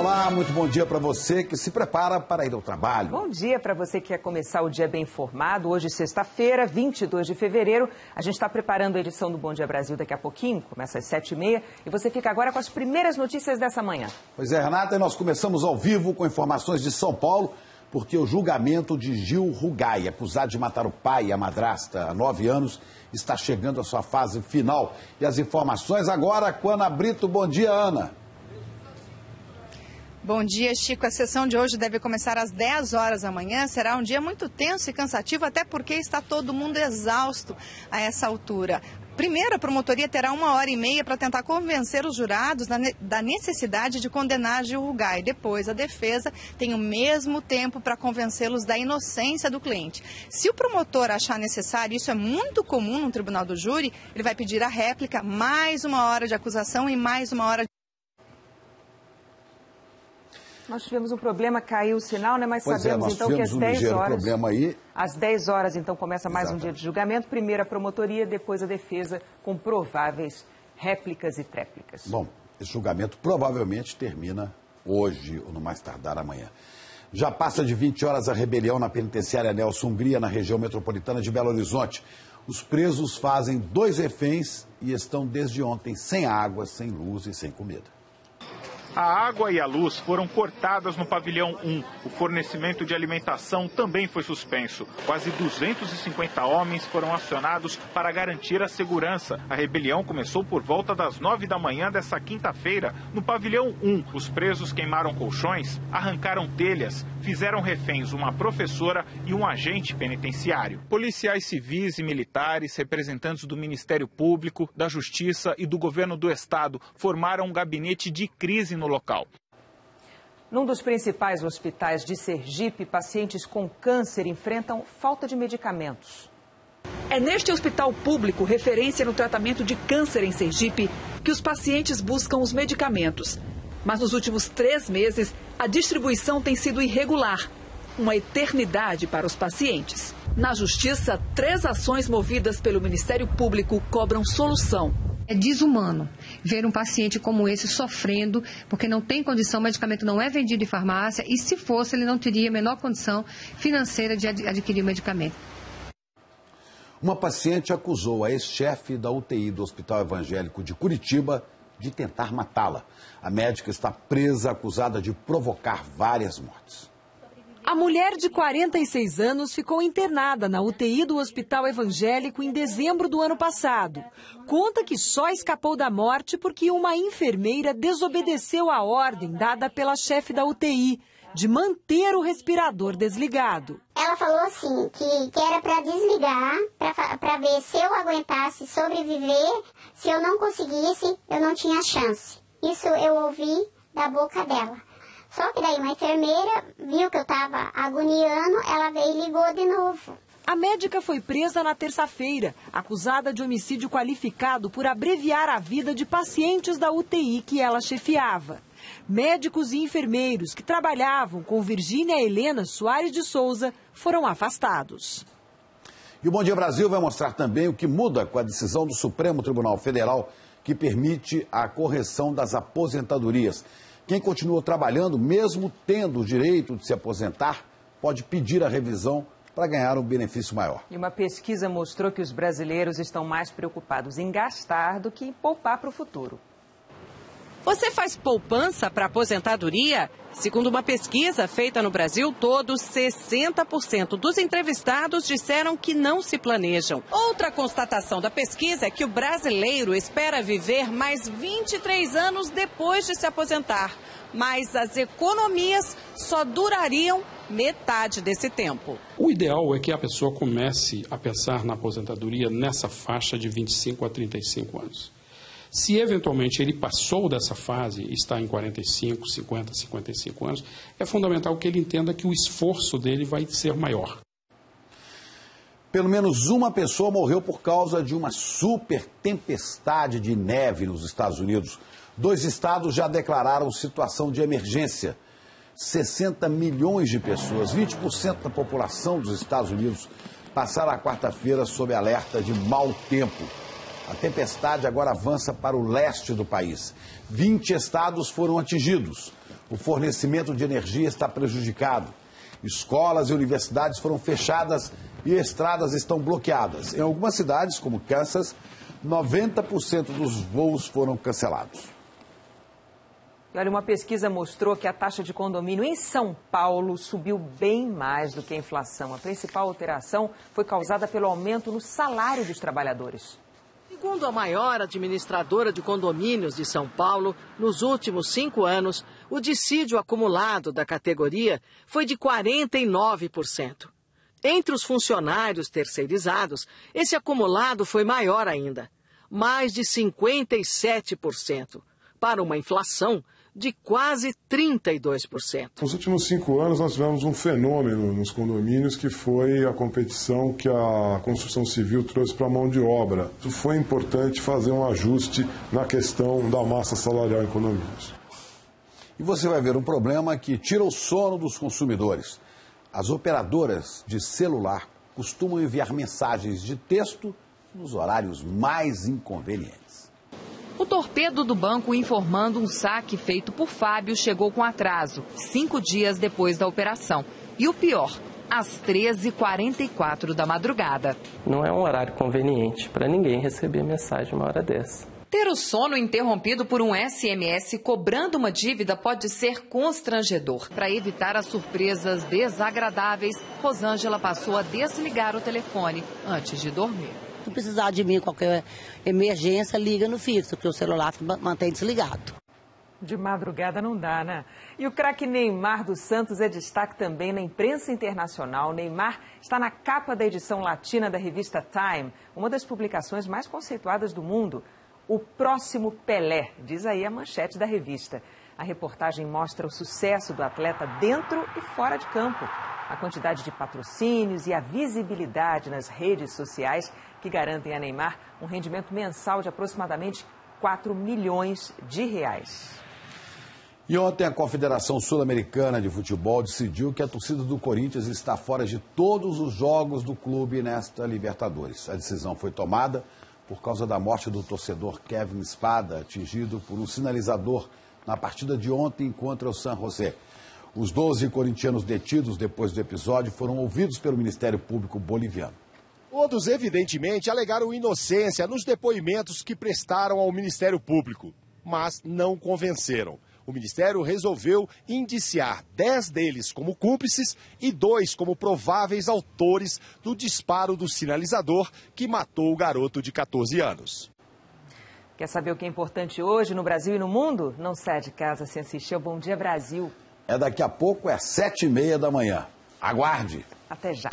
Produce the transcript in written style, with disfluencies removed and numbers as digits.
Olá, muito bom dia para você que se prepara para ir ao trabalho. Bom dia para você que quer começar o dia bem informado. Hoje, sexta-feira, 22 de fevereiro. A gente está preparando a edição do Bom Dia Brasil daqui a pouquinho, começa às 7h30. E você fica agora com as primeiras notícias dessa manhã. Pois é, Renata, e nós começamos ao vivo com informações de São Paulo, porque o julgamento de Gil Rugai, acusado de matar o pai e a madrasta há 9 anos, está chegando à sua fase final. E as informações agora com Ana Brito. Bom dia, Ana. Bom dia, Chico. A sessão de hoje deve começar às 10 horas da manhã. Será um dia muito tenso e cansativo, até porque está todo mundo exausto a essa altura. Primeiro, a promotoria terá 1h30 para tentar convencer os jurados da necessidade de condenar Gil Rugai. Depois, a defesa tem o mesmo tempo para convencê-los da inocência do cliente. Se o promotor achar necessário, isso é muito comum no tribunal do júri, ele vai pedir a réplica, mais 1 hora de acusação e mais 1 hora de... Nós tivemos um problema, caiu o sinal, né? Mas pois sabemos então que às 10 horas... problema aí. Às 10 horas, então, começa mais um dia de julgamento. Primeiro a promotoria, depois a defesa, com prováveis réplicas e tréplicas. Bom, esse julgamento provavelmente termina hoje ou no mais tardar amanhã. Já passa de 20 horas a rebelião na penitenciária Nelson Hungria, na região metropolitana de Belo Horizonte. Os presos fazem 2 reféns e estão desde ontem sem água, sem luz e sem comida. A água e a luz foram cortadas no pavilhão 1. O fornecimento de alimentação também foi suspenso. Quase 250 homens foram acionados para garantir a segurança. A rebelião começou por volta das 9 da manhã dessa quinta-feira, no pavilhão 1. Os presos queimaram colchões, arrancaram telhas, fizeram reféns uma professora e um agente penitenciário. Policiais civis e militares, representantes do Ministério Público, da Justiça e do Governo do Estado formaram um gabinete de crise no local. Num dos principais hospitais de Sergipe, pacientes com câncer enfrentam falta de medicamentos. É neste hospital público, referência no tratamento de câncer em Sergipe, que os pacientes buscam os medicamentos. Mas nos últimos 3 meses, a distribuição tem sido irregular. Uma eternidade para os pacientes. Na Justiça, 3 ações movidas pelo Ministério Público cobram solução. É desumano ver um paciente como esse sofrendo, porque não tem condição, o medicamento não é vendido em farmácia e, se fosse, ele não teria a menor condição financeira de adquirir o medicamento. Uma paciente acusou a ex-chefe da UTI do Hospital Evangélico de Curitiba de tentar matá-la. A médica está presa, acusada de provocar várias mortes. A mulher de 46 anos ficou internada na UTI do Hospital Evangélico em dezembro do ano passado. Conta que só escapou da morte porque uma enfermeira desobedeceu a ordem dada pela chefe da UTI de manter o respirador desligado. Ela falou assim, que era para desligar, para ver se eu aguentasse sobreviver, se eu não conseguisse, eu não tinha chance. Isso eu ouvi da boca dela. Só que daí uma enfermeira viu que eu estava agoniando, ela veio e ligou de novo. A médica foi presa na terça-feira, acusada de homicídio qualificado por abreviar a vida de pacientes da UTI que ela chefiava. Médicos e enfermeiros que trabalhavam com Virgínia Helena Soares de Souza foram afastados. E o Bom Dia Brasil vai mostrar também o que muda com a decisão do Supremo Tribunal Federal que permite a correção das aposentadorias. Quem continua trabalhando, mesmo tendo o direito de se aposentar, pode pedir a revisão para ganhar um benefício maior. E uma pesquisa mostrou que os brasileiros estão mais preocupados em gastar do que em poupar para o futuro. Você faz poupança para aposentadoria? Segundo uma pesquisa feita no Brasil todo, 60% dos entrevistados disseram que não se planejam. Outra constatação da pesquisa é que o brasileiro espera viver mais 23 anos depois de se aposentar. Mas as economias só durariam metade desse tempo. O ideal é que a pessoa comece a pensar na aposentadoria nessa faixa de 25 a 35 anos. Se eventualmente ele passou dessa fase e está em 45, 50, 55 anos, é fundamental que ele entenda que o esforço dele vai ser maior. Pelo menos uma pessoa morreu por causa de uma super tempestade de neve nos Estados Unidos. 2 estados já declararam situação de emergência. 60 milhões de pessoas, 20% da população dos Estados Unidos, passaram a quarta-feira sob alerta de mau tempo. A tempestade agora avança para o leste do país. 20 estados foram atingidos. O fornecimento de energia está prejudicado. Escolas e universidades foram fechadas e estradas estão bloqueadas. Em algumas cidades, como Kansas, 90% dos voos foram cancelados. E olha, uma pesquisa mostrou que a taxa de condomínio em São Paulo subiu bem mais do que a inflação. A principal alteração foi causada pelo aumento no salário dos trabalhadores. Segundo a maior administradora de condomínios de São Paulo, nos últimos 5 anos, o dissídio acumulado da categoria foi de 49%. Entre os funcionários terceirizados, esse acumulado foi maior ainda, mais de 57%, para uma inflação de quase 32%. Nos últimos 5 anos, nós tivemos um fenômeno nos condomínios que foi a competição que a construção civil trouxe para a mão de obra. Isso foi importante fazer um ajuste na questão da massa salarial em condomínios. E você vai ver um problema que tira o sono dos consumidores. As operadoras de celular costumam enviar mensagens de texto nos horários mais inconvenientes. O torpedo do banco informando um saque feito por Fábio chegou com atraso, 5 dias depois da operação. E o pior, às 13h44 da madrugada. Não é um horário conveniente para ninguém receber mensagem uma hora dessa. Ter o sono interrompido por um SMS cobrando uma dívida pode ser constrangedor. Para evitar as surpresas desagradáveis, Rosângela passou a desligar o telefone antes de dormir. Se precisar de mim, qualquer emergência, liga no fixo, porque o celular se mantém desligado. De madrugada não dá, né? E o craque Neymar dos Santos é destaque também na imprensa internacional. Neymar está na capa da edição latina da revista Time, uma das publicações mais conceituadas do mundo. O próximo Pelé, diz aí a manchete da revista. A reportagem mostra o sucesso do atleta dentro e fora de campo. A quantidade de patrocínios e a visibilidade nas redes sociais que garantem a Neymar um rendimento mensal de aproximadamente 4 milhões de reais. E ontem a Confederação Sul-Americana de Futebol decidiu que a torcida do Corinthians está fora de todos os jogos do clube nesta Libertadores. A decisão foi tomada por causa da morte do torcedor Kevin Espada, atingido por um sinalizador na partida de ontem contra o San José. Os 12 corintianos detidos depois do episódio foram ouvidos pelo Ministério Público boliviano. Todos, evidentemente, alegaram inocência nos depoimentos que prestaram ao Ministério Público, mas não convenceram. O Ministério resolveu indiciar 10 deles como cúmplices e 2 como prováveis autores do disparo do sinalizador que matou o garoto de 14 anos. Quer saber o que é importante hoje no Brasil e no mundo? Não sai de casa sem assistir ao Bom Dia Brasil. Daqui a pouco, 7h30 da manhã. Aguarde! Até já!